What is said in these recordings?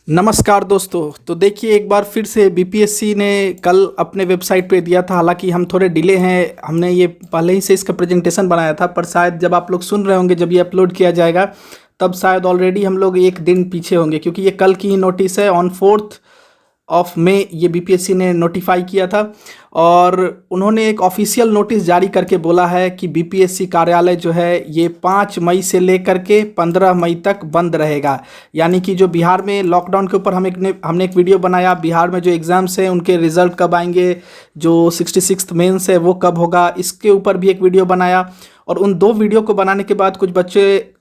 नमस्कार दोस्तों। तो देखिए, एक बार फिर से बीपीएससी ने कल अपने वेबसाइट पे दिया था। हालांकि हम थोड़े डिले हैं, हमने ये पहले ही से इसका प्रेजेंटेशन बनाया था, पर शायद जब आप लोग सुन रहे होंगे, जब ये अपलोड किया जाएगा तब शायद ऑलरेडी हम लोग एक दिन पीछे होंगे, क्योंकि ये कल की ही नोटिस है। ऑन 4 मई ये बीपीएससी ने नोटिफाई किया था और उन्होंने एक ऑफिशियल नोटिस जारी करके बोला है कि बीपीएससी कार्यालय जो है ये 5 मई से लेकर के 15 मई तक बंद रहेगा। यानी कि जो बिहार में लॉकडाउन के ऊपर हमने एक वीडियो बनाया, बिहार में जो एग्ज़ाम्स हैं उनके रिज़ल्ट कब आएंगे, जो 66th मेंस है वो कब होगा, इसके ऊपर भी एक वीडियो बनाया। और उन 2 वीडियो को बनाने के बाद कुछ बच्चे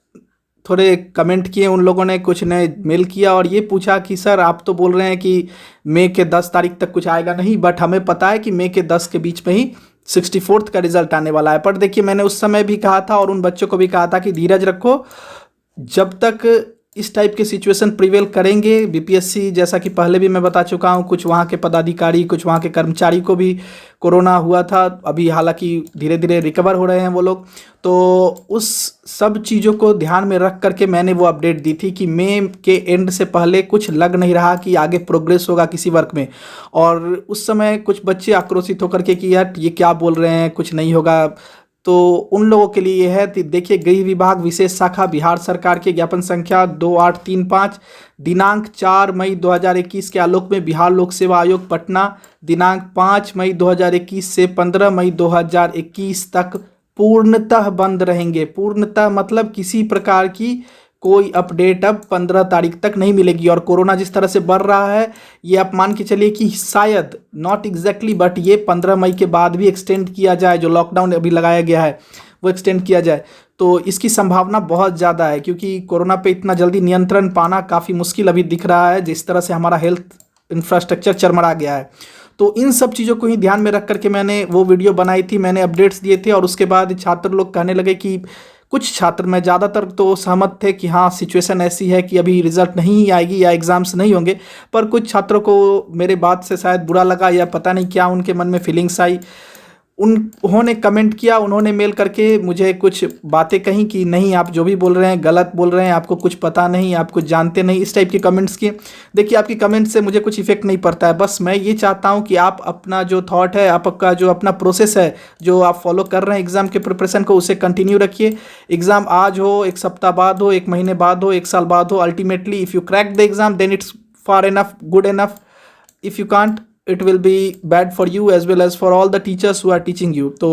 थोड़े कमेंट किए, उन लोगों ने कुछ ने मेल किया और ये पूछा कि सर आप तो बोल रहे हैं कि मई के 10 तारीख तक कुछ आएगा नहीं, बट हमें पता है कि मई के 10 के बीच में ही 64th का रिजल्ट आने वाला है। पर देखिए, मैंने उस समय भी कहा था और उन बच्चों को भी कहा था कि धीरज रखो, जब तक इस टाइप के सिचुएशन प्रिवेल करेंगे बीपीएससी, जैसा कि पहले भी मैं बता चुका हूं, कुछ वहां के पदाधिकारी, कुछ वहां के कर्मचारी को भी कोरोना हुआ था। अभी हालांकि धीरे धीरे रिकवर हो रहे हैं वो लोग। तो उस सब चीज़ों को ध्यान में रख करके मैंने वो अपडेट दी थी कि मई के एंड से पहले कुछ लग नहीं रहा कि आगे प्रोग्रेस होगा किसी वर्क में। और उस समय कुछ बच्चे आक्रोशित होकर के कि यार ये क्या बोल रहे हैं, कुछ नहीं होगा। तो उन लोगों के लिए यह है कि देखिए, गृह विभाग विशेष शाखा बिहार सरकार के ज्ञापन संख्या 2835 दिनांक 4 मई 2021 के आलोक में बिहार लोक सेवा आयोग पटना दिनांक 5 मई 2021 से 15 मई 2021 तक पूर्णतः बंद रहेंगे। पूर्णतः मतलब किसी प्रकार की कोई अपडेट अब 15 तारीख तक नहीं मिलेगी। और कोरोना जिस तरह से बढ़ रहा है, ये आप मान के चलिए कि शायद नॉट एग्जैक्टली बट ये 15 मई के बाद भी एक्सटेंड किया जाए, जो लॉकडाउन अभी लगाया गया है वो एक्सटेंड किया जाए। तो इसकी संभावना बहुत ज़्यादा है, क्योंकि कोरोना पे इतना जल्दी नियंत्रण पाना काफ़ी मुश्किल अभी दिख रहा है, जिस तरह से हमारा हेल्थ इंफ्रास्ट्रक्चर चरमरा गया है। तो इन सब चीज़ों को ही ध्यान में रख करके मैंने वो वीडियो बनाई थी, मैंने अपडेट्स दिए थे। और उसके बाद छात्र लोग कहने लगे कि कुछ छात्र, में ज़्यादातर तो सहमत थे कि हाँ सिचुएशन ऐसी है कि अभी रिजल्ट नहीं आएगी या एग्ज़ाम्स नहीं होंगे। पर कुछ छात्रों को मेरे बात से शायद बुरा लगा या पता नहीं क्या उनके मन में फीलिंग्स आई। उन्होंने कमेंट किया, उन्होंने मेल करके मुझे कुछ बातें कही कि नहीं आप जो भी बोल रहे हैं गलत बोल रहे हैं, आपको कुछ पता नहीं, आप कुछ जानते नहीं, इस टाइप के कमेंट्स किए। देखिए, आपकी कमेंट से मुझे कुछ इफेक्ट नहीं पड़ता है। बस मैं ये चाहता हूं कि आप अपना जो थॉट है, आपका जो अपना प्रोसेस है, जो आप फॉलो कर रहे हैं एग्ज़ाम के प्रिपरेशन को, उसे कंटिन्यू रखिए। एग्ज़ाम आज हो, एक सप्ताह बाद हो, 1 महीने बाद हो, 1 साल बाद हो, ultimately if you crack the exam then it's far enough, good enough. If you can't, it will be bad for you as well as for all the teachers who are teaching you। तो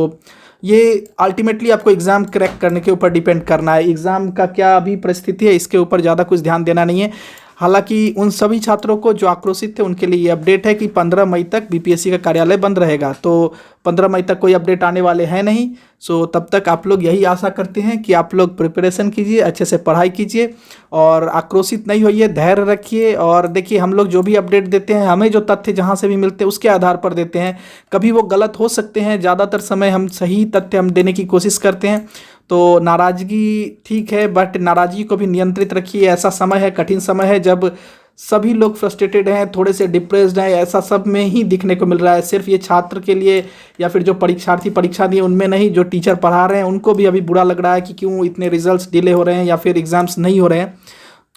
ये ultimately आपको exam crack करने के ऊपर depend करना है। Exam का क्या अभी परिस्थिति है, इसके ऊपर ज़्यादा कुछ ध्यान देना नहीं है। हालांकि उन सभी छात्रों को जो आक्रोशित थे उनके लिए ये अपडेट है कि 15 मई तक बीपीएससी का कार्यालय बंद रहेगा। तो 15 मई तक कोई अपडेट आने वाले हैं नहीं। सो तब तक आप लोग यही आशा करते हैं कि आप लोग प्रिपरेशन कीजिए, अच्छे से पढ़ाई कीजिए और आक्रोशित नहीं होइए, धैर्य रखिए। और देखिए, हम लोग जो भी अपडेट देते हैं, हमें जो तथ्य जहाँ से भी मिलते हैं उसके आधार पर देते हैं। कभी वो गलत हो सकते हैं, ज़्यादातर समय हम सही तथ्य हम देने की कोशिश करते हैं। तो नाराज़गी ठीक है, बट नाराज़गी को भी नियंत्रित रखिए। ऐसा समय है, कठिन समय है, जब सभी लोग फ्रस्ट्रेटेड हैं, थोड़े से डिप्रेस्ड हैं, ऐसा सब में ही दिखने को मिल रहा है। सिर्फ ये छात्र के लिए या फिर जो परीक्षार्थी परीक्षा दिए उनमें नहीं, जो टीचर पढ़ा रहे हैं उनको भी अभी बुरा लग रहा है कि क्यों इतने रिजल्ट्स डिले हो रहे हैं या फिर एग्ज़ाम्स नहीं हो रहे हैं।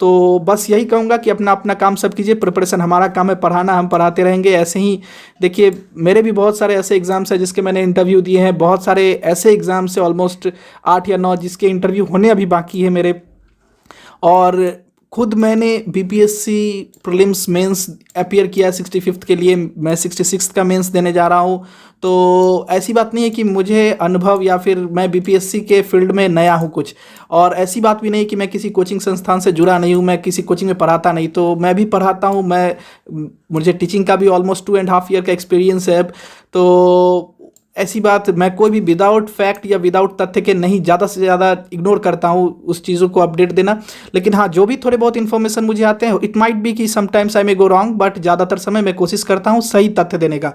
तो बस यही कहूँगा कि अपना अपना काम सब कीजिए। प्रिपरेशन हमारा काम है, पढ़ाना, हम पढ़ाते रहेंगे ऐसे ही। देखिए, मेरे भी बहुत सारे ऐसे एग्ज़ाम्स हैं जिसके मैंने इंटरव्यू दिए हैं, बहुत सारे ऐसे एग्ज़ाम्स हैं ऑलमोस्ट 8 या 9 जिसके इंटरव्यू होने अभी बाकी है मेरे। और खुद मैंने बीपीएससी प्रीलिम्स मेंस अपीयर किया 65th के लिए, मैं 66th का मेंस देने जा रहा हूँ। तो ऐसी बात नहीं है कि मुझे अनुभव या फिर मैं बीपीएससी के फील्ड में नया हूँ कुछ, और ऐसी बात भी नहीं कि मैं किसी कोचिंग संस्थान से जुड़ा नहीं हूँ, मैं किसी कोचिंग में पढ़ाता नहीं। तो मैं भी पढ़ाता हूँ, मुझे टीचिंग का भी ऑलमोस्ट 2.5 ईयर का एक्सपीरियंस है। तो ऐसी बात, मैं कोई भी विदाउट फैक्ट या विदाउट तथ्य के नहीं, ज़्यादा से ज़्यादा इग्नोर करता हूँ उस चीज़ों को अपडेट देना। लेकिन हाँ, जो भी थोड़े बहुत इन्फॉर्मेशन मुझे आते हैं, इट माइट बी कि sometimes I may go wrong, but ज़्यादातर समय मैं कोशिश करता हूँ सही तथ्य देने का।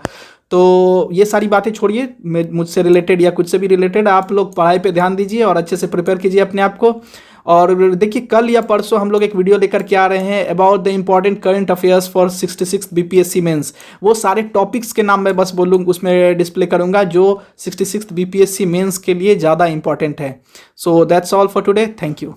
तो ये सारी बातें छोड़िए, मुझसे रिलेटेड या कुछ से भी रिलेटेड, आप लोग पढ़ाई पे ध्यान दीजिए और अच्छे से प्रिपेयर कीजिए अपने आप को। और देखिए, कल या परसों हम लोग एक वीडियो लेकर के आ रहे हैं about the important current affairs for 66th BPSC mains. वो सारे टॉपिक्स के नाम मैं बस बोलूँ, उसमें डिस्प्ले करूँगा जो 66th बीपीएससी मेंस के लिए ज़्यादा इंपॉर्टेंट है। So that's all for today, thank you.